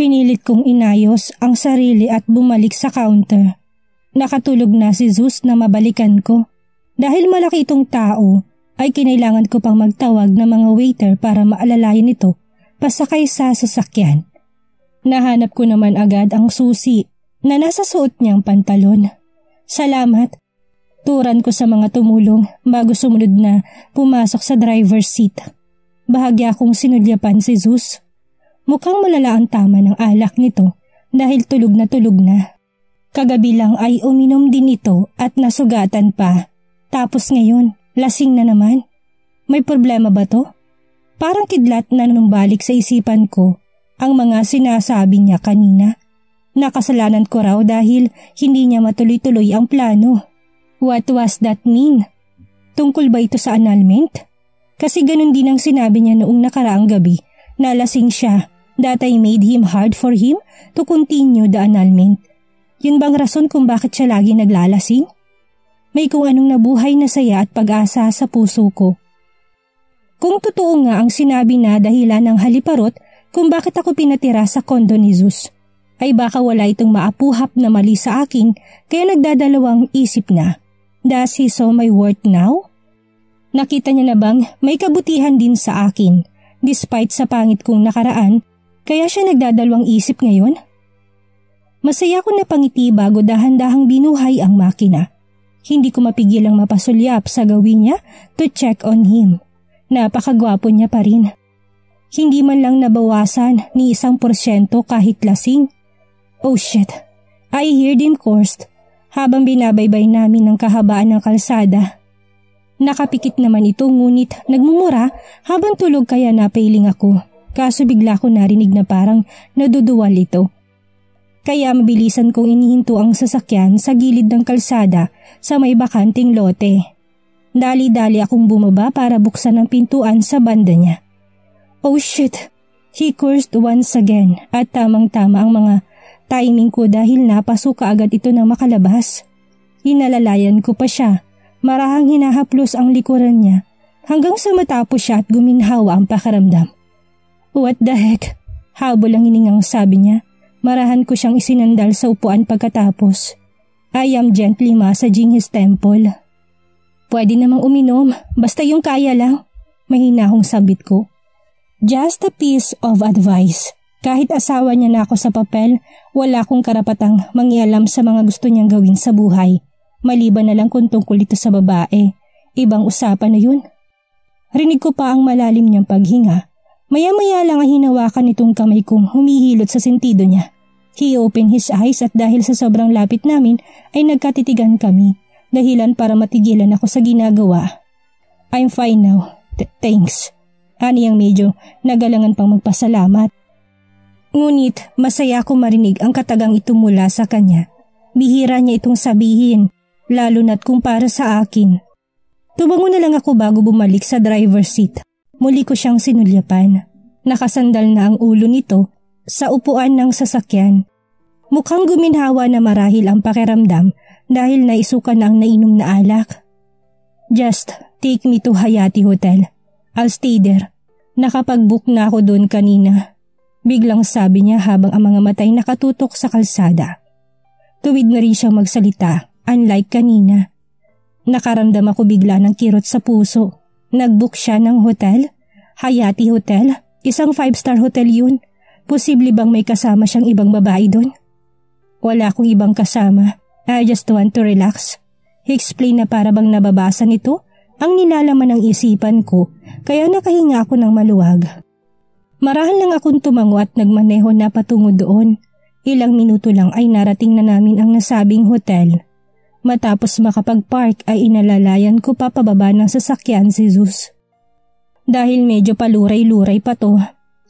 Pinilit kong inayos ang sarili at bumalik sa counter. Nakatulog na si Zeus na mabalikan ko. Dahil malaki itong tao, ay kinailangan ko pang magtawag ng mga waiter para maalalayan ito pasakay sa sasakyan. Nahanap ko naman agad ang susi na nasa suot niyang pantalon. Salamat. Turan ko sa mga tumulong bago sumunod na pumasok sa driver's seat. Bahagya akong sinulyapan si Zeus. Mukhang malala ang tama ng alak nito dahil tulog na. Kagabi lang ay uminom din ito at nasugatan pa. Tapos ngayon, lasing na naman. May problema ba to? Parang kidlat na nanumbalik sa isipan ko ang mga sinasabi niya kanina. Nakasalanan ko raw dahil hindi niya matuloy-tuloy ang plano. What was that mean? Tungkol ba ito sa annulment? Kasi ganun din ang sinabi niya noong nakaraang gabi na lasing siya. That I made him hard for him to continue the annulment. Yun bang rason kung bakit siya lagi naglalasing? May kung anong nabuhay na saya at pag-asa sa puso ko. Kung totoo nga ang sinabi na dahilan ng haliparot kung bakit ako pinatira sa kondo ni Zeus, ay baka wala itong maapuhap na mali sa akin kaya nagdadalawang isip na. Does he saw my worth now? Nakita niya na bang may kabutihan din sa akin despite sa pangit kong nakaraan? Kaya siya nagdadalawang isip ngayon? Masaya ko na pangiti bago dahan-dahang binuhay ang makina. Hindi ko mapigilang mapasulyap sa gawin niya to check on him. Napakagwapo niya pa rin. Hindi man lang nabawasan ni 1% kahit lasing. Oh shit, I heard him cursed habang binabaybay namin ang kahabaan ng kalsada. Nakapikit naman ito ngunit nagmumura habang tulog kaya napailing ako. Kaso bigla ko narinig na parang naduduwal ito. Kaya mabilisan kong inihinto ang sasakyan sa gilid ng kalsada sa may bakanting lote. Dali-dali akong bumaba para buksan ang pintuan sa banda niya. Oh shit! He cursed once again at tamang-tama ang mga timing ko dahil napasuka agad ito na makalabas. Hinalalayan ko pa siya. Marahang hinahaplos ang likuran niya hanggang sa matapos siya at guminhawa ang pakiramdam. What the heck? Habol ang hiningang sabi niya. Marahan ko siyang isinandal sa upuan pagkatapos. I am gently massaging his temple. Pwede namang uminom, basta yung kaya lang. Mahinahong sabit ko. Just a piece of advice. Kahit asawa niya na ako sa papel, wala akong karapatang mangialam sa mga gusto niyang gawin sa buhay. Maliban na lang kung tungkol ito sa babae. Ibang usapan na yun. Rinig ko pa ang malalim niyang paghinga. Maya-maya lang ang hinawakan nitong kamay kong humihilot sa sentido niya. He opened his eyes at dahil sa sobrang lapit namin ay nagkatitigan kami. Dahilan para matigilan ako sa ginagawa. I'm fine now. Thanks. Ani ang medyo nagalangan pang magpasalamat. Ngunit masaya akong marinig ang katagang ito mula sa kanya. Bihira niya itong sabihin, lalo na't kung para sa akin. Tumango na lang ako bago bumalik sa driver's seat. Muli ko siyang sinulyapan. Nakasandal na ang ulo nito sa upuan ng sasakyan. Mukhang guminhawa na marahil ang pakiramdam dahil naisukan na ang nainom na alak. Just take me to Hayati Hotel. I'll stay there. Nakapag-book na ako doon kanina. Biglang sabi niya habang ang mga matay nakatutok sa kalsada. Tuwid na rin siyang magsalita, unlike kanina. Nakaramdam ako bigla ng kirot sa puso. Nag-book siya ng hotel? Hayati Hotel? Isang 5-star hotel yun. Posible bang may kasama siyang ibang babae doon? Wala akong ibang kasama. I just want to relax. Explain na para bang nababasa nito ang nilalaman ng isipan ko kaya nakahinga ako ng maluwag. Marahan lang akong tumango at nagmaneho na patungo doon. Ilang minuto lang ay narating na namin ang nasabing hotel. Matapos makapag-park ay inalalayan ko pa pababa ng sasakyan si Zeus. Dahil medyo paluray-luray pa to,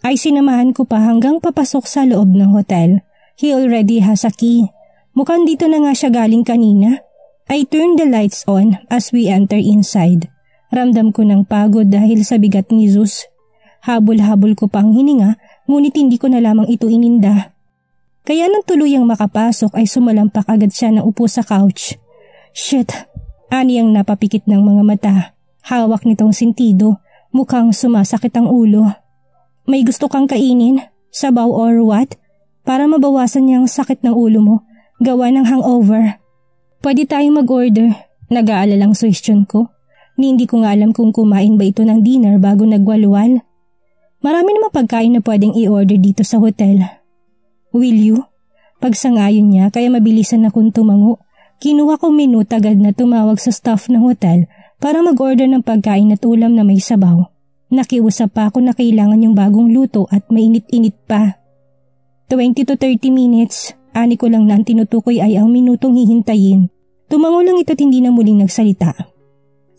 ay sinamahan ko pa hanggang papasok sa loob ng hotel. He already has a key. Mukhang dito na nga siya galing kanina. I turned the lights on as we enter inside. Ramdam ko ng pagod dahil sa bigat ni Zeus. Habol-habol ko pang hininga ngunit hindi ko na lamang ito ininda. Kaya nang tuluyang makapasok ay sumalampak agad siya na upo sa couch. Shit, ani ang napapikit ng mga mata. Hawak nitong sentido, mukhang sumasakit ang ulo. May gusto kang kainin? Sabaw or what? para mabawasan niya ang sakit ng ulo mo gawa ng hangover. Pwede tayong mag-order. Nag-aalalang suwestiyon ko. Hindi ko nga alam kung kumain ba ito ng dinner bago nagwalwal. Marami namang pagkain na pwedeng i-order dito sa hotel. Will you? Pagsangayon niya kaya mabilisan akong tumango. Kinuha ko menu agad na tumawag sa staff ng hotel para mag-order ng pagkain at ulam na may sabaw. Nakiusap pa ako na kailangan yung bagong luto at mainit-init pa. 20 to 30 minutes, ani ko lang na ang tinutukoy ay ang minutong hihintayin. Tumango lang ito't hindi na muling nagsalita.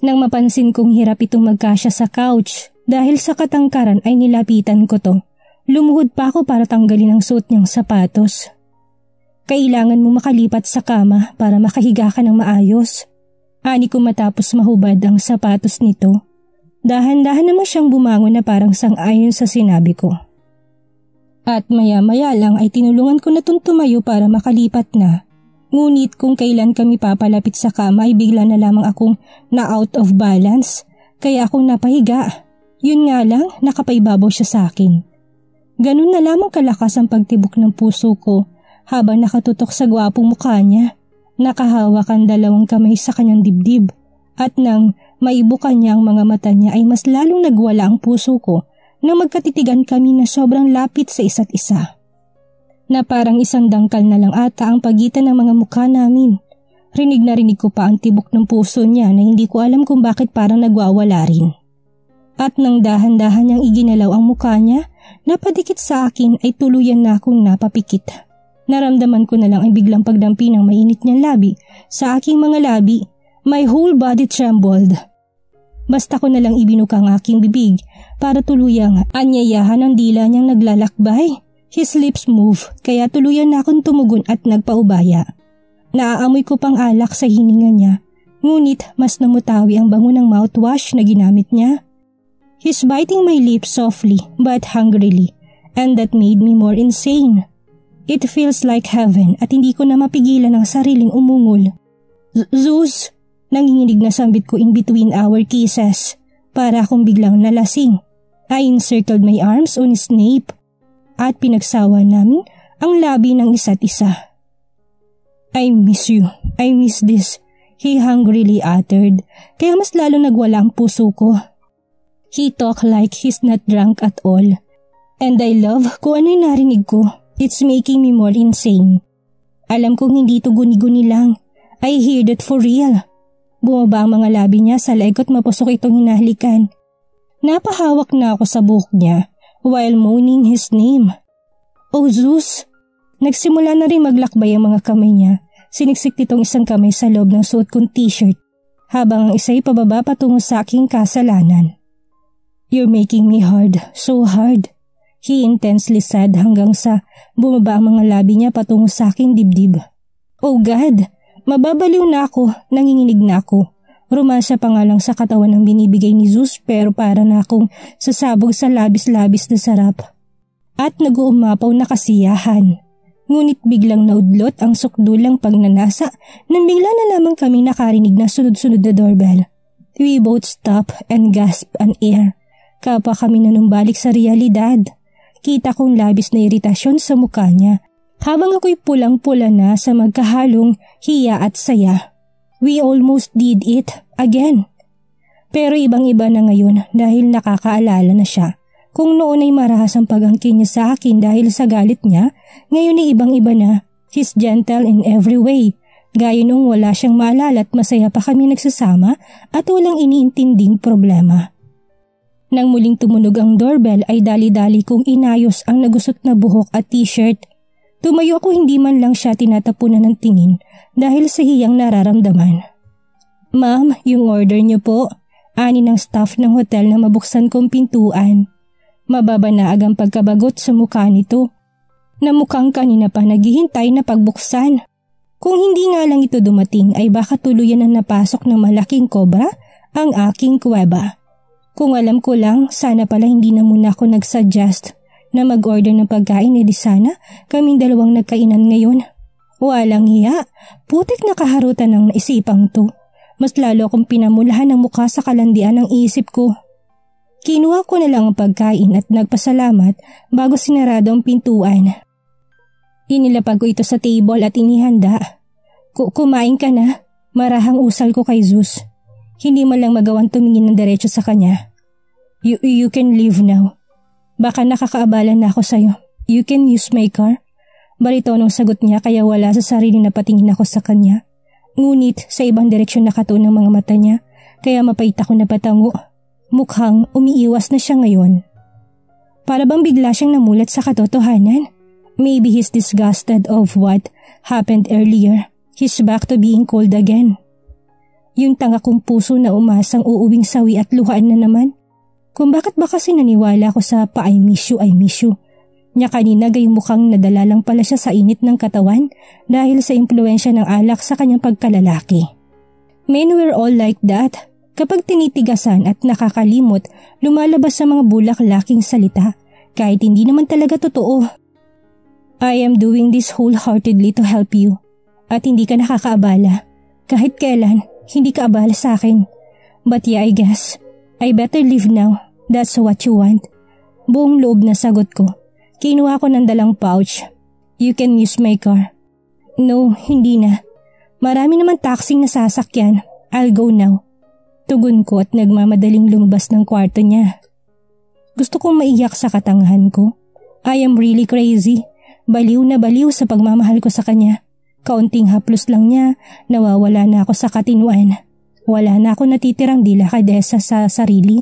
Nang mapansin kong hirap itong magkasya sa couch dahil sa katangkaran ay nilapitan ko to. Lumuhod pa ako para tanggalin ang suot niyang sapatos. Kailangan mo makalipat sa kama para makahiga ka ng maayos. Ani ko matapos mahubad ang sapatos nito. Dahan-dahan naman siyang bumangon na parang sang-ayon sa sinabi ko. At maya-maya lang ay tinulungan ko na tumayo para makalipat na. Ngunit kung kailan kami papalapit sa kama ay bigla na lamang akong na-out of balance. Kaya akong napahiga. Yun nga lang, nakapaibabaw siya sa akin. Ganun na lamang kalakas ang pagtibok ng puso ko habang nakatutok sa gwapong mukha niya. Nakahawak ang dalawang kamay sa kanyang dibdib. At nang maibukan niya ang mga mata niya ay mas lalong nagwala ang puso ko nang magkatitigan kami na sobrang lapit sa isa't isa. Na parang isang dangkal na lang ata ang pagitan ng mga mukha namin. Rinig na rinig ko pa ang tibok ng puso niya na hindi ko alam kung bakit parang nagwawala rin. At nang dahan-dahan niyang iginalaw ang mukha niya, napadikit sa akin ay tuluyan na akong napapikit. Naramdaman ko na lang ang biglang pagdampi ng mainit niyang labi sa aking mga labi. My whole body trembled. Basta ko na lang ibinuka ang aking bibig para tuluyang anyayahan ang dila niyang naglalakbay. His lips move kaya tuluyan na akong tumugon at nagpaubaya. Naaamoy ko pang alak sa hininga niya, ngunit mas namutawi ang bango ng mouthwash na ginamit niya. He's biting my lips softly but hungrily, and that made me more insane. It feels like heaven at hindi ko na mapigilan ang sariling umungol. Zeus! Nanginginig na sambit ko in between our kisses para akong biglang nalasing. I encircled my arms on his nape at pinagsawa namin ang labi ng isa't isa. I miss you. I miss this, he hungrily uttered, kaya mas lalo nagwala ang puso ko. He talked like he's not drunk at all. And I love kung ano yung narinig ko. It's making me more insane. Alam kong hindi ito guni-guni lang. I hear that for real. Bumaba ang mga labi niya sa leeg at mapusok itong hinahalikan. Napahawak na ako sa buhok niya while moaning his name. Oh Zeus! Nagsimula na rin maglakbay ang mga kamay niya. Siniksik nitong isang kamay sa loob ng suot kong t-shirt habang ang isa'y pababa patungo sa aking kasalanan. You're making me hard, so hard. He intensely said hanggang sa bumaba ang mga labi niya patungo sa aking dibdib. Oh God! Mababaliw na ako, nanginginig na ako. Romansya pa nga lang sa katawan ng binibigay ni Zeus pero para na akong sasabog sa labis-labis na sarap. At nag-uumapaw na kasiyahan. Ngunit biglang naudlot ang sukdulang pagnanasa nang bigla na lamang kami nakarinig na sunod-sunod na doorbell. We both stop and gasp an air. Kapwa kami nanumbalik sa realidad. Kita kong labis na iritasyon sa mukha niya. Habang ako'y pulang-pula na sa magkahalong hiya at saya. We almost did it again. Pero ibang-iba na ngayon dahil nakakaalala na siya. Kung noon ay marahas ang pag-angkin niya sa akin dahil sa galit niya, ngayon ay ibang-iba na. He's gentle in every way. Gaya nung wala siyang maalala at masaya pa kami nagsasama at walang iniintinding problema. Nang muling tumunog ang doorbell ay dali-dali kong inayos ang nagusot na buhok at t-shirt. Tumayo ako hindi man lang siya tinatapunan ng tingin dahil sa hiyang nararamdaman. Ma'am, yung order niyo po. Ani ng staff ng hotel na mabuksan kong pintuan. Mababa na agang pagkabagot sa mukha nito na mukhang kanina pa naghihintay na pagbuksan. Kung hindi nga lang ito dumating ay baka tuluyan na napasok ng malaking kobra ang aking kuweba. Kung alam ko lang, sana pala hindi na muna ako nagsuggest na mag-order ng pagkain di sana kaming dalawang nagkainan ngayon. Walang hiya, putik na kaharutan ng naisipang to. Mas lalo akong pinamulahan ng mukha sa kalandian ng isip ko. Kinuha ko na lang ang pagkain at nagpasalamat bago sinarado ang pintuan. Inilapag ko ito sa table at inihanda. Kumain ka na. Marahang usal ko kay Zeus. Hindi man lang magawang tumingin ng diretso sa kanya. You can leave now. Baka nakakaabala na ako sa'yo. You can use my car. Baritonong sagot niya kaya wala sa sarili na patingin ako sa kanya. Ngunit sa ibang direksyon nakatuon ang mga mata niya kaya mapait ako na patango. Mukhang umiiwas na siya ngayon. Para bang bigla siyang namulat sa katotohanan. Maybe he's disgusted of what happened earlier. He's back to being cold again. Yung tanga kong puso na umasang uuwing sawi at luhaan na naman. Kung bakit ba kasi naniwala ko sa I miss you. Niya kanina gayong mukhang nadala lang pala siya sa init ng katawan dahil sa impluensya ng alak sa kanyang pagkalalaki. Men were all like that. Kapag tinitigasan at nakakalimot, lumalabas sa mga bulaklaking salita kahit hindi naman talaga totoo. I am doing this wholeheartedly to help you at hindi ka nakakaabala. Kahit kailan, hindi ka abala sa akin. But yeah, I guess, I better leave now. That's what you want. Buong loob na sagot ko. Kinuha ko ng dalang pouch. You can use my car. No, hindi na. Marami naman taxing na sasakyan. I'll go now. Tugon ko at nagmamadaling lumabas ng kwarto niya. Gusto kong maiyak sa katangahan ko. I am really crazy. Baliw na baliw sa pagmamahal ko sa kanya. Kaunting haplos lang niya, nawawala na ako sa katinuan. Wala na ako natitirang dilakadesa sa sarili.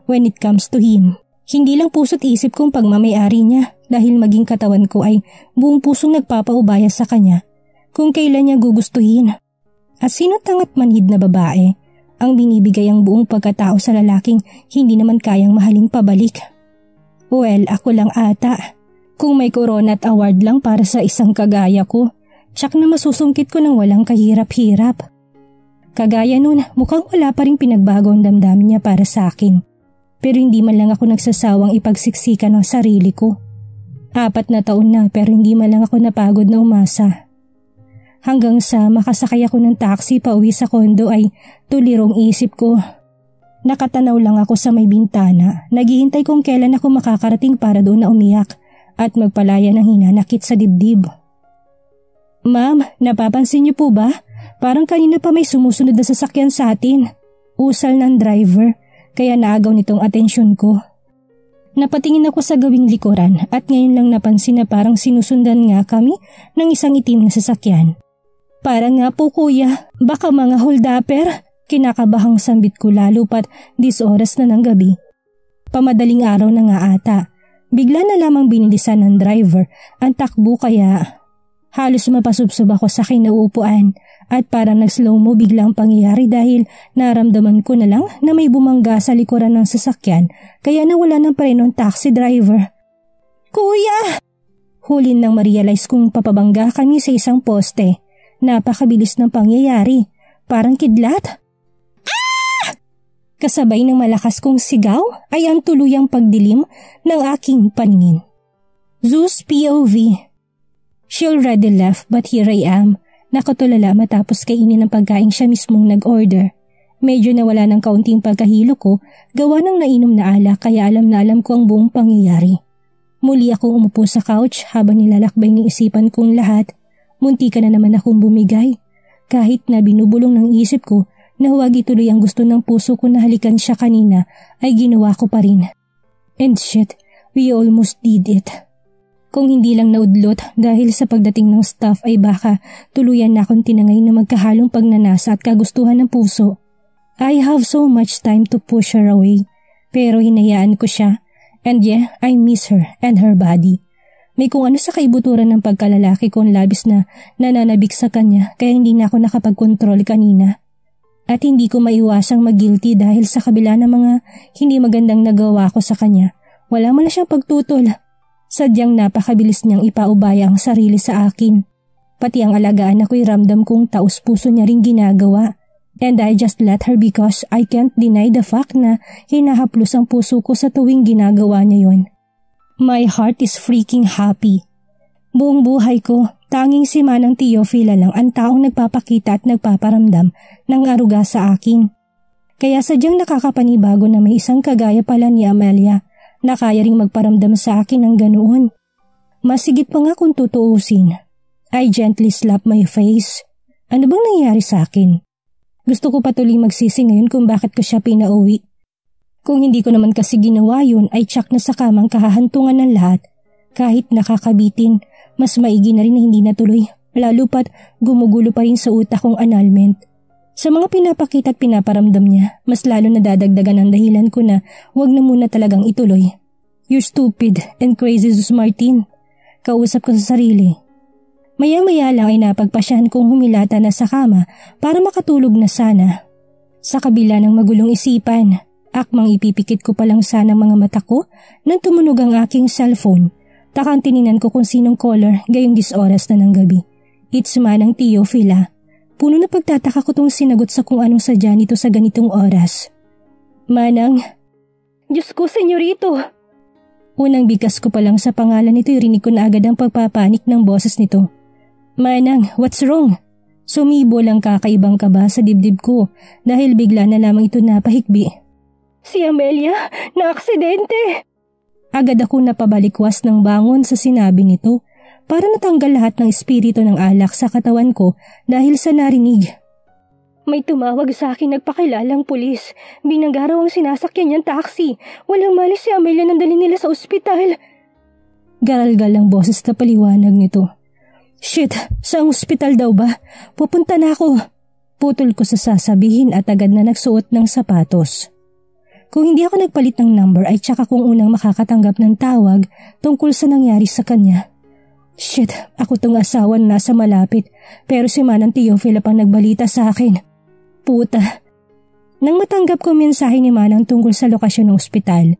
When it comes to him, hindi lang puso't isip kong pagmamayari niya dahil maging katawan ko ay buong pusong nagpapaubaya sa kanya kung kailan niya gugustuhin. At sino tangat manhid na babae ang binibigay ang buong pagkatao sa lalaking hindi naman kayang mahalin pabalik? Well, ako lang ata. Kung may corona at award lang para sa isang kagaya ko, tsak na masusungkit ko ng walang kahirap-hirap. Kagaya nun, mukhang wala pa rin pinagbago ang damdamin niya para sa akin. Pero hindi man lang ako nagsasawang ipagsiksikan ng sarili ko. 4 na taon na pero hindi man lang ako napagod na umasa. Hanggang sa makasakay ako ng taxi pa uwi sa kondo ay tulirong isip ko. Nakatanaw lang ako sa may bintana, naghihintay kung kailan ako makakarating para doon na umiyak at magpalaya ng hinanakit sa dibdib. Ma'am, napapansin niyo po ba? Parang kanina pa may sumusunod na sasakyan sa atin. Usal ng driver. Kaya naagaw nitong atensyon ko. Napatingin ako sa gawing likuran at ngayon lang napansin na parang sinusundan nga kami ng isang itim na sasakyan. Parang nga po kuya, baka mga holdapper. Kinakabahang sambit ko lalo pat 10 oras na ng gabi. Pamadaling araw na nga ata. Bigla na lamang binilisan ng driver ang takbo kaya halos mapasubsob ako sa kinauupuan at parang nag-slow mo biglang pangyayari dahil naramdaman ko na lang na may bumangga sa likuran ng sasakyan kaya nawala ng preno ang taxi driver. Kuya! Huli nang ma-realize kung papabangga kami sa isang poste. Napakabilis ng pangyayari. Parang kidlat. Ah! Kasabay ng malakas kong sigaw ay ang tuluyang pagdilim ng aking paningin. Zeus POV. She already left but here I am. Nakatulala matapos kainin ng pagkain siya mismong nag-order. Medyo nawala ng kaunting pagkahilo ko, gawa ng nainom na alak kaya alam na alam ko ang buong pangyayari. Muli akong umupo sa couch habang nilalakbay ng isipan kong lahat. Munti ka na naman akong bumigay. Kahit na binubulong ng isip ko na huwag ituloy ang gusto ng puso ko na halikan siya kanina ay ginawa ko pa rin. And shit, we almost did it. Kung hindi lang naudlot dahil sa pagdating ng staff ay baka tuluyan na akong tinangay na magkahalong pagnanasa at kagustuhan ng puso. I have so much time to push her away pero hinayaan ko siya and yeah, I miss her and her body. May kung ano sa kaibuturan ng pagkalalaki ko ang labis na nananabik sa kanya kaya hindi na ako nakapagkontrol kanina. At hindi ko maiwasang mag-guilty dahil sa kabila ng mga hindi magandang nagawa ko sa kanya, wala man na siyang pagtutol. Sadyang napakabilis niyang ipaubaya ang sarili sa akin. Pati ang alagaan ako'y ramdam kong taus-puso niya ring ginagawa. And I just let her because I can't deny the fact na hinahaplos ang puso ko sa tuwing ginagawa niya yon. My heart is freaking happy. Buong buhay ko, tanging si Manang Teofila lang ang taong nagpapakita at nagpaparamdam ng aruga sa akin. Kaya sadyang nakakapanibago na may isang kagaya pala ni Amelia na kaya ring magparamdam sa akin ng ganoon. Masigit pa nga kung tutuusin. I gently slapped my face. Ano bang nangyari sa akin? Gusto ko patuloy magsisi ngayon kung bakit ko siya pinauwi. Kung hindi ko naman kasi ginawa yun ay tsak na sa kamang kahahantungan ng lahat. Kahit nakakabitin, mas maigi na rin na hindi natuloy. Lalo pat gumugulo pa rin sa utak kong annulment. Sa mga pinapakita at pinaparamdam niya, mas lalo na dadagdagan ang dahilan ko na wag na muna talagang ituloy. You're stupid and crazy, Sus Martin. Kausap ko sa sarili. Maya-maya lang ay napagpasyahan kong humilata na sa kama para makatulog na sana. Sa kabila ng magulong isipan, akmang ipipikit ko pa lang sana mga mata ko nang tumunog ang aking cellphone. Takang tininan ko kung sinong caller gayong 10 oras na ng gabi. It's Manang Teofila. Puno na pagtataka ko tong sinagot sa kung anong sadya nito sa ganitong oras. Manang. Diyos ko, senyorito. Unang bigkas ko pa lang sa pangalan nito, rinig ko na agad ang pagpapanik ng boses nito. Manang, what's wrong? Sumibo lang kakaibang kaba sa dibdib ko dahil bigla na lamang ito napahikbi. Si Amelia, na-aksidente! Agad ako napabalikwas ng bangon sa sinabi nito para natanggal lahat ng espiritu ng alak sa katawan ko dahil sa narinig. May tumawag sa akin nagpakilalang pulis. Binanggaraw ang sinasakyan niyang taxi. Walang malis si Amelia nang dalhin nila sa ospital. Garalgal ang boses na paliwanag nito. Shit, sa ospital daw ba? Pupunta na ako. Putol ko sa sasabihin at agad na nagsuot ng sapatos. Kung hindi ako nagpalit ng number ay tsaka kung unang makakatanggap ng tawag tungkol sa nangyari sa kanya. Shit, ako tong asawa na nasa malapit pero si Manang Teofila pang nagbalita sa akin. Puta. Nang matanggap ko mensahe ni Manang tungkol sa lokasyon ng ospital,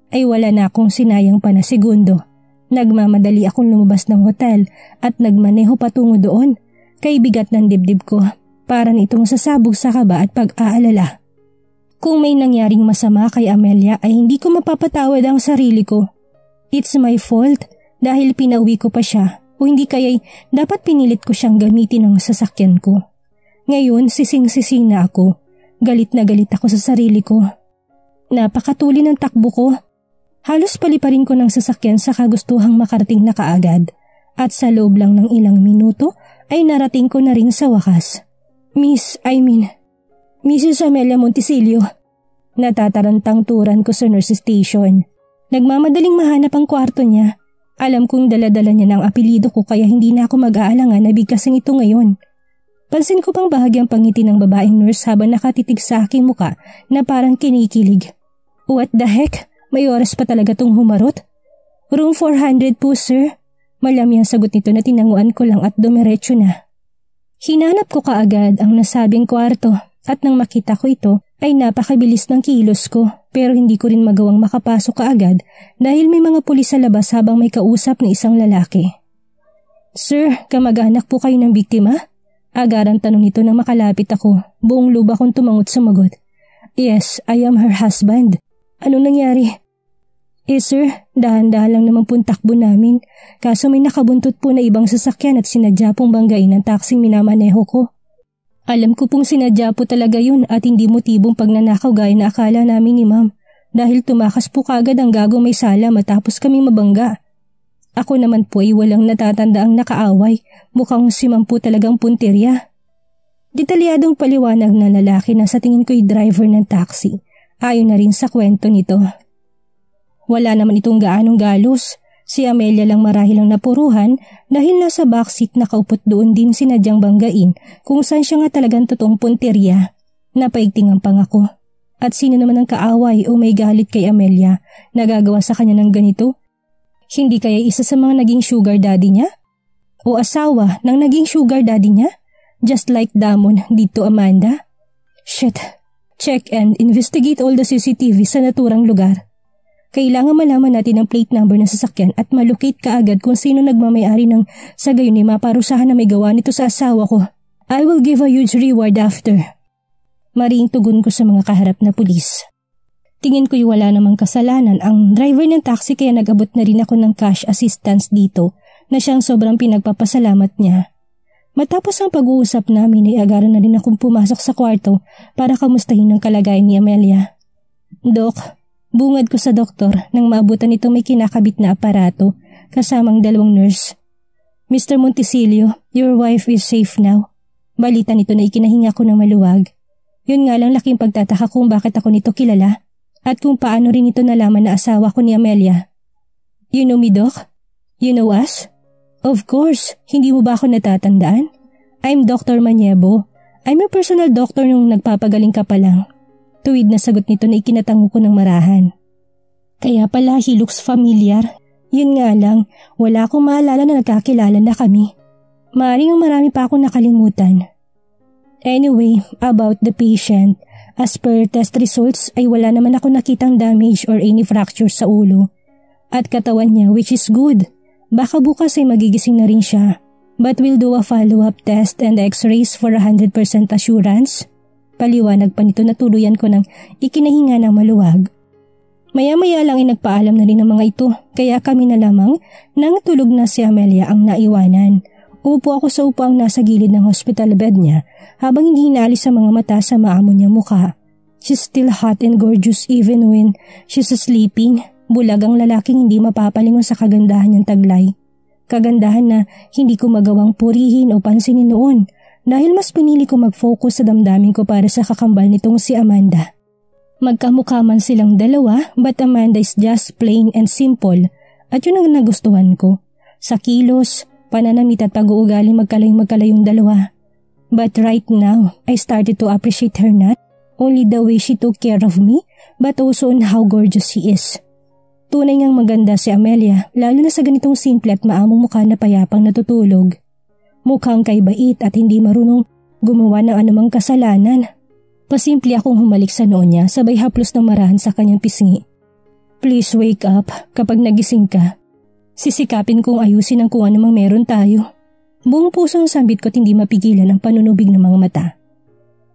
ay wala na akong sinayang pa na segundo. Nagmamadali akong lumabas ng hotel at nagmaneho patungo doon. Kay bigat ng dibdib ko, para nitong sasabog sa kaba at pag-aalala. Kung may nangyaring masama kay Amelia ay hindi ko mapapatawad ang sarili ko. It's my fault dahil pinauwi ko pa siya o hindi kaya'y dapat pinilit ko siyang gamitin ang sasakyan ko. Ngayon sising-sising na ako. Galit na galit ako sa sarili ko. Napakatuli ng takbo ko. Halos paliparin ko ng sasakyan sa kagustuhang makarating na kaagad. At sa loob lang ng ilang minuto ay narating ko na rin sa wakas. Mrs. Amelia Monticello. Natatarantang turan ko sa nurse station. Nagmamadaling mahanap ang kwarto niya. Alam kong dala-dala niya ng apelido ko kaya hindi na ako mag-aalangan na bigkasin ito ngayon. Pansin ko pang bahagyang pangiti ng babaeng nurse habang nakatitig sa aking muka na parang kinikilig. What the heck? May oras pa talaga tong humarot? Room 400 po, sir. Malami ang sagot nito na tinanguan ko lang at dumiretso na. Hinanap ko kaagad ang nasabing kwarto at nang makita ko ito ay napakabilis ng kilos ko pero hindi ko rin magawang makapasok kaagad dahil may mga pulis sa labas habang may kausap na isang lalaki. Sir, kamag-anak po kayo ng biktima? Agaran tanong nito nang makalapit ako. Buong luba kong tumangot sumagot. Yes, I am her husband. Anong nangyari? Sir, dahan-dahan lang naman pong takbo namin. Kaso may nakabuntot po na ibang sasakyan at sinadya pong banggain ang taksing minamaneho ko. Alam ko pong sinadya po talaga yun at hindi motibong pagnanakaw gaya na akala namin ni ma'am. Dahil tumakas po kagad ang gagong may sala matapos kami mabangga. Ako naman po ay walang natatanda ang nakaaway. Mukhang si ma'am po talagang punterya. Detalyadong paliwanag na lalaki na sa tingin ko'y driver ng taxi. Ayon na rin sa kwento nito. Wala naman itong gaanong galos. Si Amelia lang marahil ang napuruhan dahil nasa backseat nakaupot doon din sinadyang banggain kung saan siya nga talagang totoong punterya. Napaigtingan pang ako. At sino naman ang kaaway o may galit kay Amelia na gagawa sa kanya ng ganito? Hindi kaya isa sa mga naging sugar daddy niya? O asawa ng naging sugar daddy niya? Just like Damon dito, Amanda? Shit. Check and investigate all the CCTV sa naturang lugar. Kailangan malaman natin ang plate number ng sasakyan at malocate kaagad kung sino nagmamayari ng sa gayon ay maparusahan na may gawa nito sa asawa ko. I will give a huge reward after. Mariing tugon ko sa mga kaharap na pulis. Tingin ko'y wala namang kasalanan ang driver ng taxi kaya nag-abot na rin ako ng cash assistance dito na siyang sobrang pinagpapasalamat niya. Matapos ang pag-uusap namin ay agaran na rin akong pumasok sa kwarto para kamustahin ang kalagayan ni Amelia. Dok, bungad ko sa doktor nang maabutan ito may kinakabit na aparato kasamang 2 nurse. Mr. Monticello, your wife is safe now. Balita nito na ikinahinga ko ng maluwag. Yun nga lang laking pagtataka kung bakit ako nito kilala at kung paano rin ito nalaman na asawa ko ni Amelia. You know me, Doc? You know us? Of course, hindi mo ba ako natatandaan? I'm Dr. Maniebo. I'm a personal doctor nung nagpapagaling ka pa lang. Tuwid na sagot nito na ikinatango ko ng marahan. Kaya pala he looks familiar. Yun nga lang, wala akong maalala na nagkakilala na kami. Maaaring marami pa akong nakalimutan. Anyway, about the patient, as per test results ay wala naman ako nakitang damage or any fracture sa ulo. At katawan niya, which is good. Baka bukas ay magigising na rin siya. But we'll do a follow-up test and x-rays for 100% assurance. Paliwanag pa nito na tuluyan ko ng ikinahinga ng maluwag. Maya-maya lang ay nagpaalam na rin ng mga ito, kaya kami na lamang nang tulog na si Amelia ang naiwanan. Upo ako sa upuang nasa gilid ng hospital bed niya habang hindi inaalis sa mga mata sa maamo niya mukha. She's still hot and gorgeous even when she's sleeping. Bulag ang lalaking hindi mapapalingon sa kagandahan niyang taglay. Kagandahan na hindi ko magawang purihin o pansinin noon dahil mas pinili ko mag-focus sa damdamin ko para sa kakambal nitong si Amanda. Magkamukha man silang dalawa but Amanda is just plain and simple at yun ang nagustuhan ko. Sa kilos, pananamit at pag-uugali magkalayong dalawa. But right now, I started to appreciate her not only the way she took care of me but also on how gorgeous she is. Tunay ngang maganda si Amelia lalo na sa ganitong simple at maamong mukha na payapang natutulog. Mukhang kaibait at hindi marunong gumawa ng anumang kasalanan. Pasimple akong humalik sa noon niya sabay haplos ng marahan sa kanyang pisngi. Please wake up kapag nagising ka. Sisikapin kong ayusin ang kung anumang meron tayo. Buong pusong sambit ko't hindi mapigilan ang panunubig ng mga mata.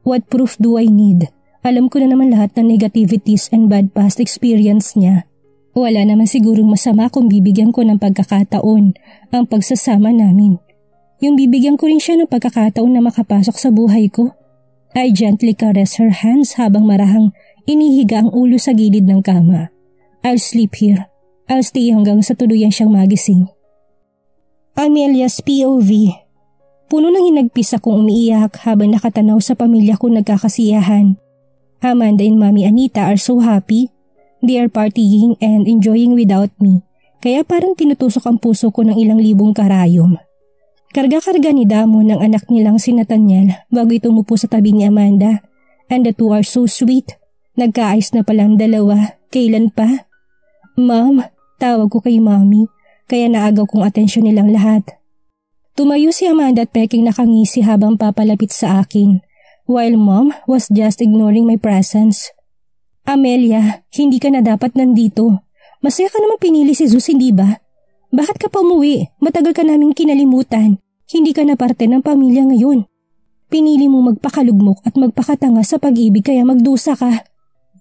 What proof do I need? Alam ko na naman lahat ng negativities and bad past experience niya. Wala naman sigurong masama kung bibigyan ko ng pagkakataon ang pagsasama namin. Yung bibigyan ko rin siya ng pagkakataon na makapasok sa buhay ko. I gently caress her hands habang marahang inihiga ang ulo sa gilid ng kama. I'll sleep here. I'll stay hanggang sa tuluyan siyang magising. Amelia's POV. Puno ng hinagpis akong umiiyak habang nakatanaw sa pamilya ko nagkakasiyahan. Amanda and Mommy Anita are so happy. They are partying and enjoying without me, kaya parang tinutusok ang puso ko ng ilang libong karayom. Karga-karga ni Damo ng anak nilang si Nathaniel bago ito umupo sa tabi ni Amanda, and the two are so sweet. Nagkaayos na palang dalawa, kailan pa? Mom, tawag ko kay Mommy, kaya naagaw kong atensyon nilang lahat. Tumayo si Amanda at peking nakangisi habang papalapit sa akin, while Mom was just ignoring my presence. Amelia, hindi ka na dapat nandito. Masaya ka naman pinili si Zeus, hindi ba? Bakit ka pa umuwi? Matagal ka naming kinalimutan. Hindi ka na parte ng pamilya ngayon. Pinili mo magpakalugmok at magpakatanga sa pag-ibig kaya magdusa ka.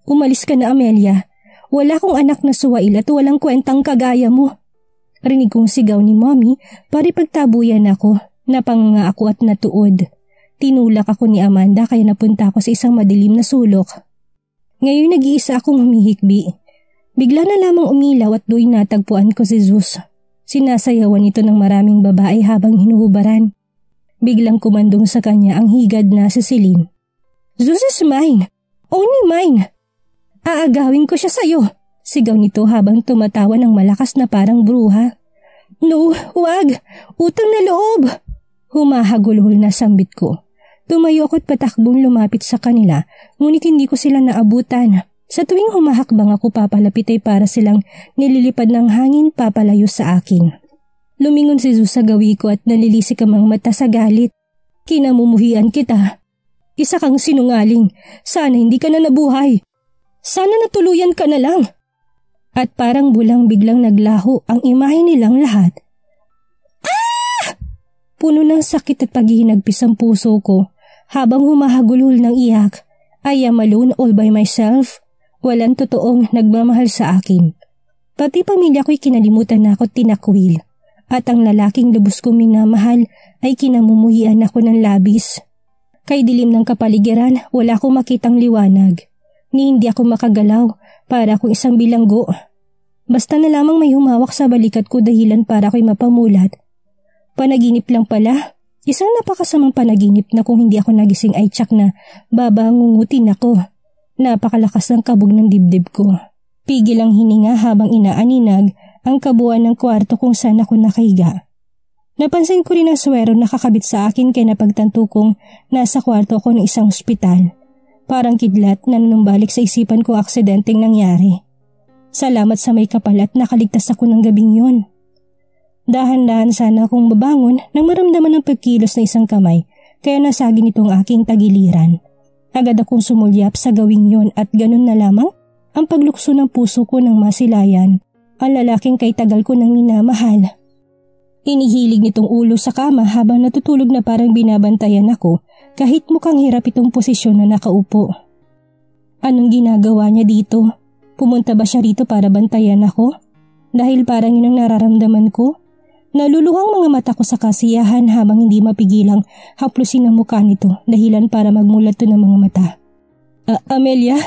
Umalis ka na, Amelia. Wala kong anak na suwail at walang kwentang kagaya mo. Rinig kong sigaw ni Mommy para pagtabuyan ako. Napanganga ako at natuod. Tinulak ako ni Amanda kaya napunta ako sa isang madilim na sulok. Ngayon nag-iisa akong humihikbi. Bigla na lamang umilaw at doon natagpuan ko si Zeus. Sinasayawan ito ng maraming babae habang hinuhubaran. Biglang kumandong sa kanya ang higad na si Celine. Zeus is mine! Only mine! Aagawin ko siya sa'yo! Sigaw nito habang tumatawa ng malakas na parang bruha. No, wag! Utang na loob! Humahagulhol na sambit ko. Tumayo ako't patakbong lumapit sa kanila, ngunit hindi ko sila naabutan. Sa tuwing humahakbang ako papalapit ay para silang nililipad ng hangin papalayo sa akin. Lumingon si Zeus sa gawi ko at nalilisik ang mga mata sa galit. Kinamumuhian kita. Isa kang sinungaling. Sana hindi ka na nabuhay. Sana natuluyan ka na lang. At parang bulang biglang naglaho ang imahe nilang lahat. Ah! Puno ng sakit at paghihinagpis ang puso ko. Habang humahagulhol ng iyak, I am alone all by myself. Walang totoong nagmamahal sa akin. Pati pamilya ko'y kinalimutan na ako tinakwil. At ang lalaking lubos kong minamahal ay kinamumuhian ako ng labis. Kay dilim ng kapaligiran, wala akong makitang liwanag. Ni hindi ako makagalaw para akong isang bilanggo. Basta na lamang may humawak sa balikat ko dahilan para ako'y mapamulat. Panaginip lang pala. Isang napakasamang panaginip na kung hindi ako nagising ay tsak na babangungutin ako. Napakalakas ng kabog ng dibdib ko. Pigil ang hininga habang inaaninag ang kabuuan ng kwarto kung saan ako nakahiga. Napansin ko rin ang swero na nakakabit sa akin kaya napagtanto kong nasa kwarto ko ng isang ospital. Parang kidlat na nanumbalik sa isipan ko aksidenteng nangyari. Salamat sa may kapal at nakaligtas ako ng gabing yun. Dahan-dahan sana akong babangon nang maramdaman ng pagkilos na isang kamay kaya nasagi nitong aking tagiliran. Agad akong sumulyap sa gawing yon at ganun na lamang ang paglukso ng puso ko ng masilayan ang lalaking kay tagal ko nang minamahal. Inihilig nitong ulo sa kama habang natutulog na parang binabantayan ako kahit mukhang hirap itong posisyon na nakaupo. Anong ginagawa niya dito? Pumunta ba siya rito para bantayan ako? Dahil parang yun ang nararamdaman ko. Naluluhang mga mata ko sa kasiyahan habang hindi mapigilang haplusin ang mukha nito dahilan para magmulat to ng mga mata. Amelia,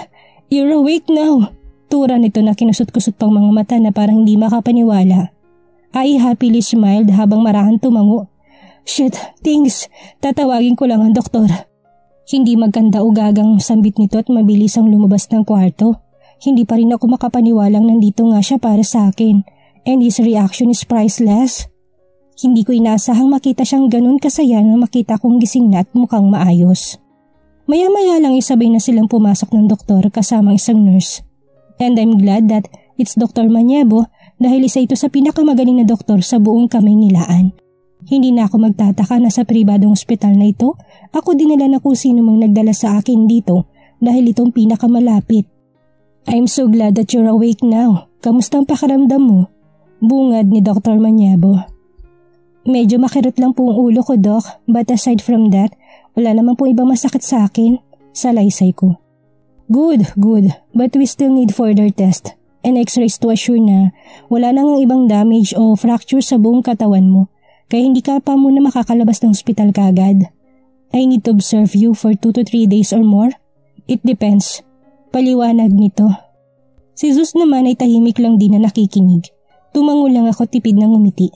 you're awake now. Tura nito na kinusot-kusot pang mga mata na parang hindi makapaniwala. I happily smiled habang marahan tumango. Shit, thanks. Tatawagin ko lang ang doktor. Hindi magkanda o gagang sambit nito at mabilis ang lumabas ng kwarto. Hindi pa rin ako makapaniwalang nandito nga siya para sa akin. And his reaction is priceless. Hindi ko inaasahang makita siyang ganun kasaya na makita kong gising na at mukhang maayos. Maya-maya lang isabay na silang pumasok ng doktor kasamang isang nurse. And I'm glad that it's Dr. Maniebo dahil isa ito sa pinakamagaling na doktor sa buong Kamaynilaan. Hindi na ako magtataka na sa pribadong ospital na ito, ako dinala na kung sino mang nagdala sa akin dito dahil itong pinakamalapit. I'm so glad that you're awake now. Kamusta ang pakiramdam mo? Bungad ni Dr. Maniebo. Medyo makirot lang po ang ulo ko, Doc, but aside from that, wala naman po ibang masakit sa akin. Salaysay ko. Good, but we still need further test and x-rays to assure na wala nang ibang damage o fracture sa buong katawan mo, kaya hindi ka pa muna makakalabas ng ospital kaagad. I need to observe you for 2 to 3 days or more. It depends. Paliwanag nito. Si Zeus naman ay tahimik lang din na nakikinig. Tumango lang ako tipid ng ngumiti.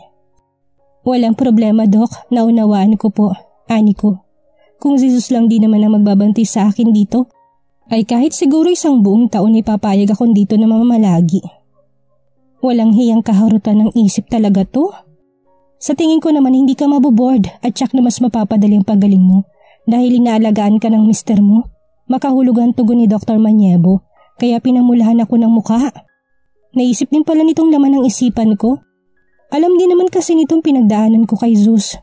Walang problema, Doc. Naunawaan ko po. Ani ko. Kung si Zeus lang din naman ang magbabantay sa akin dito, ay kahit siguro isang buong taon ay papayag akong dito na mamamalagi. Walang hiyang kaharutan ng isip talaga to. Sa tingin ko naman hindi ka maboboard at tsak na mas mapapadali ang pagaling mo dahil inaalagaan ka ng mister mo. Makahulog ang tugon ni Dr. Maniebo kaya pinamulahan ako ng mukha. Naisip din pala nitong laman ng isipan ko. Alam din naman kasi nitong pinagdaanan ko kay Zeus.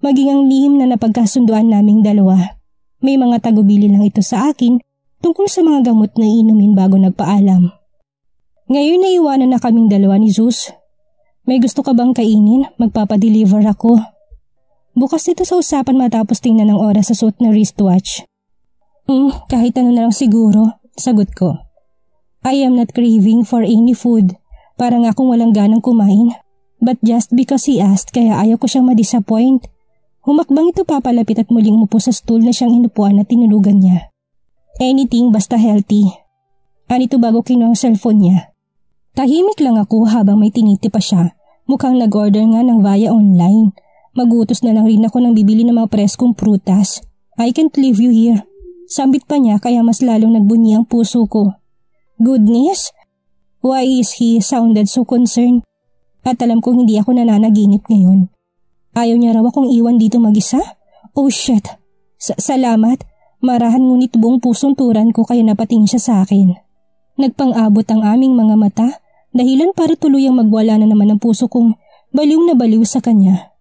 Maging ang lihim na napagkasunduan naming dalawa. May mga tagubili lang ito sa akin tungkol sa mga gamot na inumin bago nagpaalam. Ngayon naiwanan na kaming dalawa ni Zeus. May gusto ka bang kainin? Magpapadeliver ako. Bukas dito sa usapan matapos tingnan ng oras sa suot na wristwatch. Kahit ano na lang siguro, sagot ko. I am not craving for any food. Parang akong walang ganang kumain. But just because he asked kaya ayaw ko siyang ma-disappoint. Humakbang ito papalapit at muling umupo sa stool na siyang inupuan at tinulugan niya. Anything basta healthy. Anito bago kinuha ang cellphone niya. Tahimik lang ako habang may tiniti pa siya. Mukhang nag-order nga ng via online. Magutos na lang rin ako ng bibili ng mga preskong prutas. I can't leave you here. Sambit pa niya kaya mas lalong nagbunyi ang puso ko. Goodness? Why is he sounded so concerned? At alam kong hindi ako nananaginip ngayon. Ayaw niya raw akong iwan dito mag-isa? Oh shit. Salamat. Marahan ngunit buong pusong turan ko kaya napatingin siya sa akin. Nagpang-abot ang aming mga mata, dahilan para tuluyang magwala na naman ang puso kong baliw na baliw sa kanya.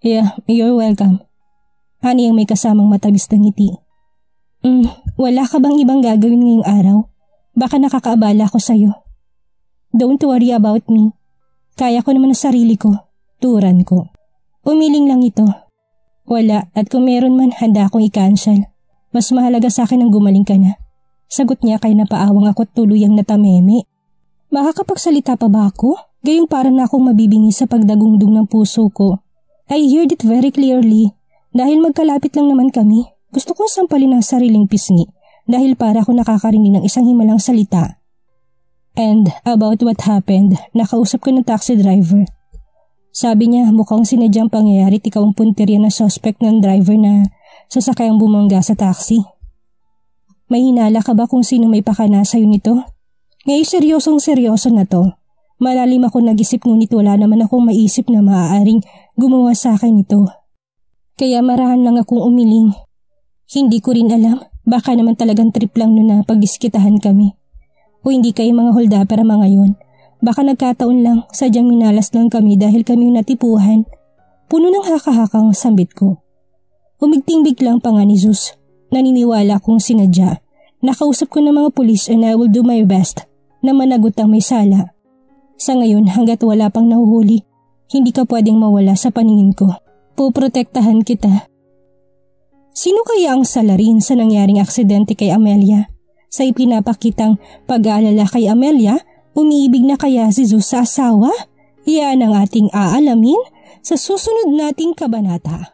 Yeah, you're welcome. Ani ang may kasamang matabis na ngiti. Wala ka bang ibang gagawin ngayong araw? Baka nakakaabala ko sa'yo. Don't worry about me. Kaya ko naman ang sarili ko. Turan ko. Umiling lang ito. Wala at kung meron man handa akong i-cancel. Mas mahalaga sa akin ang gumaling ka na. Sagot niya kaya napaawang ako at tuluyang natameme. Makakapagsalita pa ba ako? Gayong parang na akong mabibingi sa pagdagungdong ng puso ko. I heard it very clearly. Dahil magkalapit lang naman kami, gusto kong sampalin ang sariling pisngi dahil para ako nakakarinig ng isang himalang salita. And about what happened, nakausap ko ng taxi driver. Sabi niya mukhang sinadyang pangyayari at ikaw ang punteriya na suspect ng driver na sasakayang bumangga sa taxi. May hinala ka ba kung sino may pakana sa'yo nito? Ngayon seryosong-seryoso na to. Malalim ako nag-isip ngunit wala naman akong maisip na maaaring gumawa sa akin ito. Kaya marahan lang akong umiling. Hindi ko rin alam, baka naman talagang trip lang nun na pagdiskitahan kami. O hindi kayo mga holdapper mga yun. Baka nagkataon lang, sadyang minalas lang kami dahil kami natipuhan. Puno ng haka-hakang sambit ko. Umigting biglang pa nga ni Zeus. Naniniwala kong sinadya. Nakausap ko ng mga pulis and I will do my best na managot ang may sala. Sa ngayon hanggat wala pang nahuhuli, hindi ka pwedeng mawala sa paningin ko. Puprotektahan kita. Sino kaya ang salarin sa nangyaring aksidente kay Amelia? Sa ipinapakitang pag-aalala kay Amelia, umiibig na kaya si Zeus sa asawa? Iyan ang ating aalamin sa susunod nating kabanata.